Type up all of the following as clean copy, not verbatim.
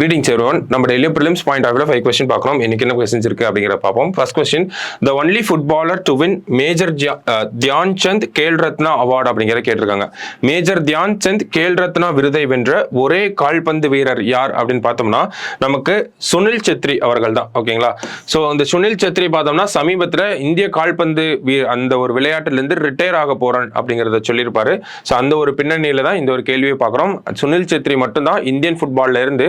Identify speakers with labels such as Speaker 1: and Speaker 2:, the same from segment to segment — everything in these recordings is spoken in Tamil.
Speaker 1: Greetings everyone. நம்ம daily prelims point of view 5 question பார்க்கறோம். இன்னைக்கு என்ன questions இருக்கு அப்படிங்கறத பாப்போம். First question, the only footballer to win Major Dhyan Chand Khel Ratna award அப்படிங்கறத கேட்டிருக்காங்க. மேஜர் தியான் சந்த் கேல் ரத்னா விருதை வென்ற ஒரே கால்பந்து வீரர் யார் அப்படின்னு பார்த்தோம்னா நமக்கு சுனில் செத்ரி அவர்கள் தான். ஓகேங்களா? ஸோ அந்த சுனில் செத்ரி பார்த்தோம்னா சமீபத்தில் இந்திய கால்பந்து அந்த ஒரு விளையாட்டுல இருந்து ரிட்டையர் ஆக போறேன் அப்படிங்கறத சொல்லியிருப்பாரு. ஸோ அந்த ஒரு பின்னணியில தான் இந்த ஒரு கேள்வியை பார்க்குறோம். சுனில் செத்ரி மட்டும்தான் இந்தியன் ஃபுட்பால்ல இருந்து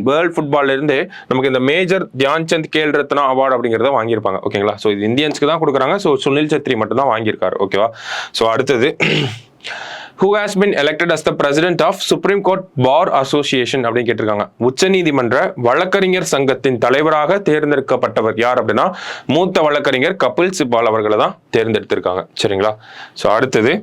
Speaker 1: வேர்ல்ட் ஃபுட்பால்ல இருந்து நமக்கு இந்த மேஜர் தியான் சந்த் கேல் ரத்னா அவார்டு அப்படிங்கிறத வாங்கியிருப்பாங்க. ஓகேங்களா? ஸோ இது இந்தியன்ஸ்க்கு தான் கொடுக்குறாங்க. ஸோ சுனில் செத்ரி மட்டும் தான் வாங்கியிருக்காரு. ஓகேவா? ஸோ அடுத்தது who has been elected as the president of Supreme Court Bar Association அப்படின்னு கேட்டிருக்காங்க. உச்சநீதிமன்ற வழக்கறிஞர் சங்கத்தின் தலைவராக தேர்ந்தெடுக்கப்பட்டவர் யார் அப்படின்னா மூத்த வழக்கறிஞர் கபில் சிபால் அவர்களை தான் தேர்ந்தெடுத்திருக்காங்க. சரிங்களா? ஸோ அடுத்தது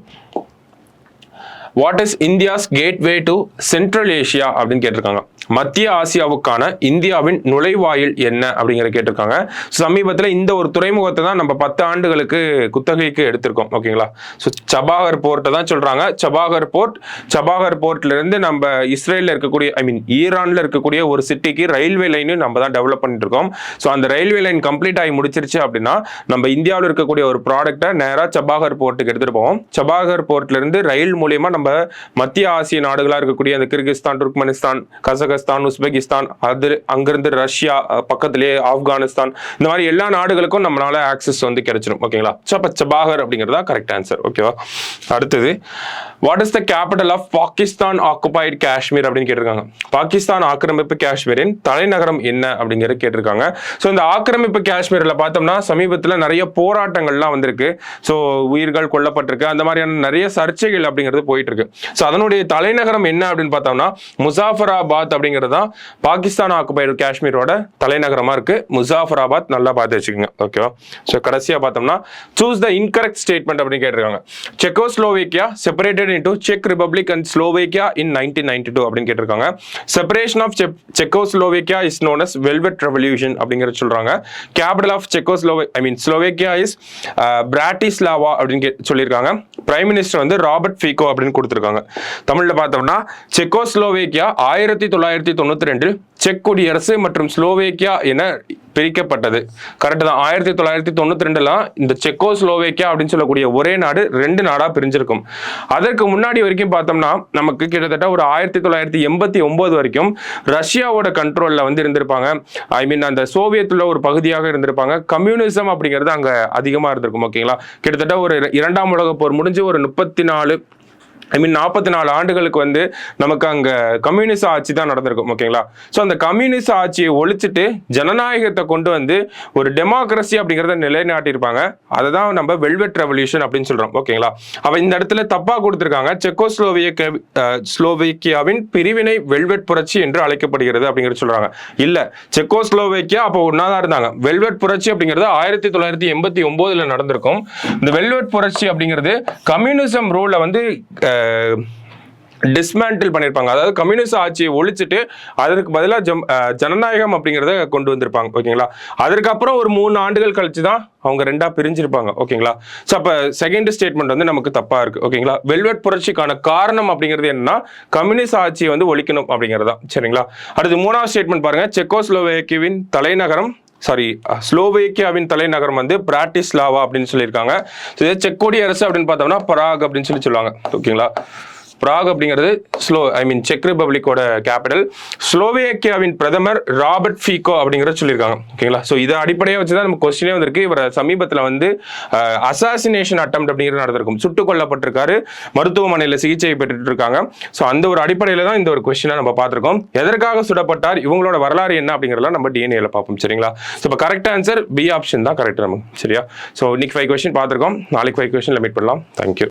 Speaker 1: what is India's gateway to central Asia அப்படின்னு கேட்டிருக்காங்க. மத்திய ஆசியாவுக்கான இந்தியாவின் நுழைவாயில் என்ன அப்படிங்கிற கேட்டிருக்காங்க. சமீபத்தில் இந்த ஒரு துறைமுகத்தை தான் நம்ம 10 ஆண்டுகளுக்கு குத்தகைக்கு எடுத்திருக்கோம். ஓகேங்களா? ஸோ சபாகர் போர்ட்டை தான் சொல்றாங்க. சபாகர் போர்ட்ல இருந்து நம்ம இஸ்ரேலில் இருக்கக்கூடிய ஈரான்ல இருக்கக்கூடிய ஒரு சிட்டிக்கு ரயில்வே லைனும் நம்ம தான் டெவலப் பண்ணிட்டு இருக்கோம். ஸோ அந்த ரயில்வே லைன் கம்ப்ளீட் ஆகி முடிச்சிருச்சு அப்படின்னா நம்ம இந்தியாவில் இருக்கக்கூடிய ஒரு ப்ராடக்டை நேராக சபாகர் போர்ட்டுக்கு எடுத்துட்டு போவோம். சபாகர் போர்ட்ல இருந்து ரயில் மூலியமா நம்ம மத்திய ஆசிய நாடுகளா இருக்கக்கூடிய அந்த கிர்கிஸ்தான், துர்க்மெனிஸ்தான், கசகஸ்தான், உஸ்பெகிஸ்தான், அங்கிருந்து ரஷ்யா பக்கத்திலேயே ஆப்கானிஸ்தான், இந்த மாதிரி எல்லா நாடுகளுக்கும் நம்மளால ஆக்சஸ் வந்து கிடைச்சிடும். ஓகேங்களா? சபாகர் அப்படிங்கிறதா கரெக்ட் ஆன்சர். ஓகேவா? அடுத்தது what is the capital of Pakistan occupied Kashmir அப்படின்னு கேட்டிருக்காங்க. பாகிஸ்தான் ஆக்கிரமிப்பு காஷ்மீரின் தலைநகரம் என்ன அப்படிங்கிறது கேட்டிருக்காங்க. ஸோ இந்த ஆக்கிரமிப்பு காஷ்மீரில் பார்த்தோம்னா சமீபத்தில் நிறைய போராட்டங்கள்லாம் வந்திருக்கு. ஸோ உயிர்கள் கொல்லப்பட்டிருக்கு. அந்த மாதிரியான நிறைய சர்ச்சைகள் அப்படிங்கிறது போயிட்டு இருக்கு. ஸோ அதனுடைய தலைநகரம் என்ன அப்படின்னு பார்த்தோம்னா முசாஃபராபாத் அப்படிங்கிறது தான் பாகிஸ்தான் ஆக்குபைடு காஷ்மீரோட தலைநகரமா இருக்கு. முசாஃபராபாத் நல்லா பார்த்து வச்சுக்கோங்க. ஓகேவா? ஸோ கடைசியா பார்த்தோம்னா சூஸ் த இன்கரெக்ட் ஸ்டேட்மெண்ட் அப்படின்னு கேட்டிருக்காங்க. செக்கோஸ்லோவேக்கியா செப்பரேட்டட் இன்டு செக் ரிபப்ளிக் அண்ட் ஸ்லோவேக்கியா இன் 1992 அப்படின்னு கேட்டிருக்காங்க. Separation of Czechoslovakia is known as velvet revolution அப்படிங்கிறது சொல்றாங்க. Capital of Slovakia is Bratislava அப்படின்னு சொல்லியிருக்காங்க. பிரைம் மினிஸ்டர் வந்து ராபர்ட் ஃபீகோ அப்படின்னு கொடுத்திருக்காங்க. தமிழ்ல பார்த்தோம்னா செக்கோஸ்லோவேக்கியா 1992 செக் குடியரசு மற்றும் ஸ்லோவேக்கியா என பிரிக்கப்பட்டது. கரெக்ட் தான். 1992 இந்த செக்கோஸ்லோவேக்கியா அப்படின்னு சொல்லக்கூடிய ஒரே நாடு 2 நாடா பிரிஞ்சிருக்கும். அதற்கு முன்னாடி வரைக்கும் பார்த்தோம்னா நமக்கு கிட்டத்தட்ட ஒரு 1989 வரைக்கும் ரஷ்யாவோட கண்ட்ரோல்ல வந்து இருந்திருப்பாங்க. அந்த சோவியத்துல ஒரு பகுதியாக இருந்திருப்பாங்க. கம்யூனிசம் அப்படிங்கிறது அங்க அதிகமா இருந்திருக்கும். ஓகேங்களா? கிட்டத்தட்ட ஒரு 2ஆம் உலக போர் முடிஞ்சு ஒரு 44 ஆண்டுகளுக்கு வந்து நமக்கு அங்க கம்யூனிஸ்ட் ஆட்சி தான் நடந்திருக்கும். ஓகேங்களா? ஸோ அந்த கம்யூனிஸ்ட் ஆட்சியை ஒழிச்சிட்டு ஜனநாயகத்தை கொண்டு வந்து ஒரு டெமோக்ரஸி அப்படிங்கிறத நிலைநாட்டியிருப்பாங்க. அதை தான் நம்ம வெல்வெட் ரெவல்யூஷன் அப்படின்னு சொல்றோம். ஓகேங்களா? அவ இந்த இடத்துல தப்பா கொடுத்திருக்காங்க. செக்கோஸ்லோவேக்கியாவின் பிரிவினை வெல்வெட் புரட்சி என்று அழைக்கப்படுகிறது அப்படிங்கிறது சொல்றாங்க. இல்ல, செக்கோஸ்லோவேக்கியா அப்போ ஒன்னாதான் இருந்தாங்க. வெல்வெட் புரட்சி அப்படிங்கிறது 1989 நடந்திருக்கும். இந்த வெல்வெட் புரட்சி அப்படிங்கிறது கம்யூனிசம் ரூலை வந்து டிஸ்மேண்டில் பண்ணியிருப்பாங்க. அதாவது கம்யூனிஸ்ட் ஆட்சியை ஒழிச்சிட்டு அதற்கு பதிலாக ஜனநாயகம் அப்படிங்கிறத கொண்டு வந்திருப்பாங்க. ஓகேங்களா? அதற்கப்புறம் ஒரு 3 ஆண்டுகள் கழிச்சு தான் அவங்க 2ஆ பிரிஞ்சிருப்பாங்க. ஓகேங்களா? ஸோ அப்போ செகண்ட் ஸ்டேட்மெண்ட் வந்து நமக்கு தப்பா இருக்கு. ஓகேங்களா? வெல்வெட் புரட்சிக்கான காரணம் அப்படிங்கிறது என்னன்னா கம்யூனிஸ்ட் ஆட்சியை வந்து ஒழிக்கணும் அப்படிங்கிறதா. சரிங்களா? அடுத்து 3ஆவது ஸ்டேட்மெண்ட் பாருங்க. ஸ்லோவேக்கியாவின் தலைநகரம் வந்து பிராட்டிஸ்லாவா அப்படின்னு சொல்லியிருக்காங்க. செக் குடியரசு அப்படின்னு பார்த்தோம்னா பராக் அப்படின்னு சொல்லுவாங்க. ஓகேங்களா? பிராக் அப்படிங்கிறது செக் ரிபப்ளிக்கோட கேபிட்டல். ஸ்லோவேக்கியாவின் பிரதமர் ராபர்ட் ஃபீகோ அப்படிங்கிறத சொல்லியிருக்காங்க. ஓகேங்களா? ஸோ இதை அடிப்படையாக வச்சுதான் நம்ம கொஸ்டினே வந்திருக்கு. இவர் சமீபத்தில் வந்து அசாசினேஷன் அட்டெம்ப்ட் அப்படிங்கிறது நடந்திருக்கும். சுட்டுக் கொல்லப்பட்டிருக்காரு. மருத்துவமனையில் சிகிச்சை பெற்றுட்டு இருக்காங்க. ஸோ அந்த ஒரு அடிப்படையில் தான் இந்த ஒரு கொஸ்டினை நம்ம பார்த்துருக்கோம். எதற்காக சுடப்பட்டார், இவங்களோட வரலாறு என்ன அப்படிங்கிறதெல்லாம் நம்ம டிஎன்ஏல பார்ப்போம். சரிங்களா? ஸோ இப்போ கரெக்ட் ஆன்சர் பி ஆப்ஷன் தான் கரெக்ட் நமக்கு. சரியா? ஸோ இன்னைக்கு 5 கொஸ்டின் பார்த்துருக்கோம். நாளைக்கு 5 கொஸ்டின்ல மீட் பண்ணலாம். தேங்க்யூ.